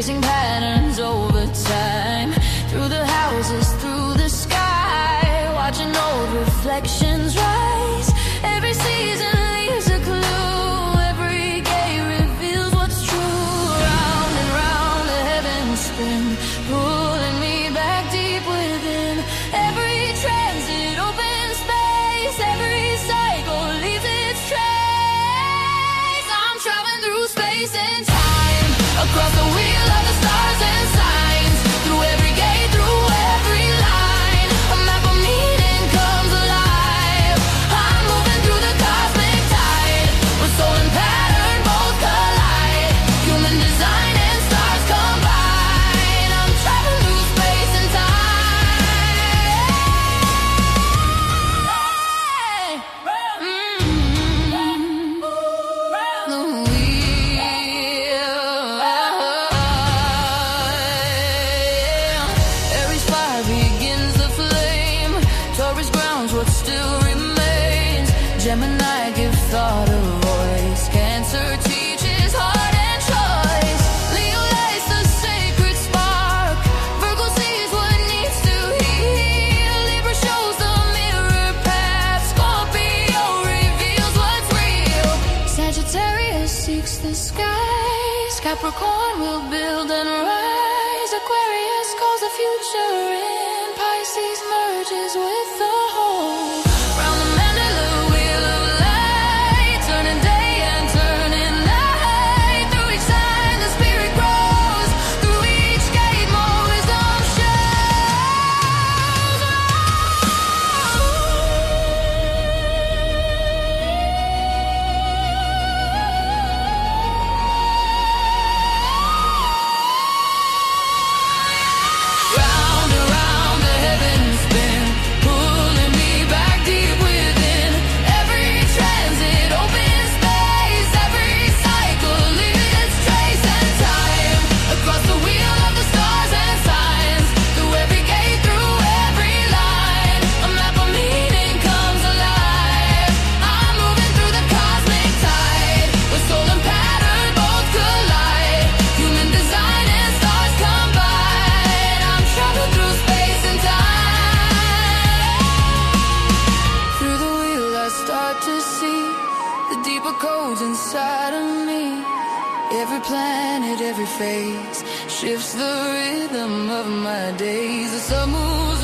tracing patterns over time, through the houses, through the sky, watching old reflections rise. Every season leaves a clue, every gate reveals what's true. Round and round the heavens spin, pulling me back deep within. Every transit opens space, every cycle leaves its trace. I'm traveling through space and time, across the wheel of the stars and signs, through every gate, through every line. A map of meaning comes alive. I'm moving through the cosmic tide, where soul and pattern both collide. Human design and stars combine. I'm traveling through space and Gemini, give thought a voice. Cancer teaches heart and choice. Leo lights the sacred spark. Virgo sees what needs to heal. Libra shows the mirror path. Scorpio reveals what's real. Sagittarius seeks the skies. Capricorn will build and rise. Aquarius calls the future in. Pisces merges with the whole. Round the mandala wheel of light, turning day and turning night. Through each sign the spirit grows. Through each gate more wisdom Round and round the heavens spin, pulling me back deep within. Every transit opens space, every cycle leaves its trace and time. Across the wheel of the stars and signs, through every gate, through every line. A map of meaning comes alive. I'm moving through the cosmic tide, where soul and pattern both collide. Human design and stars combine. I'm traveling through space and time. Through the wheel I start to see the deeper codes inside of me. Every planet, every phase shifts the rhythm of my days. The sun moves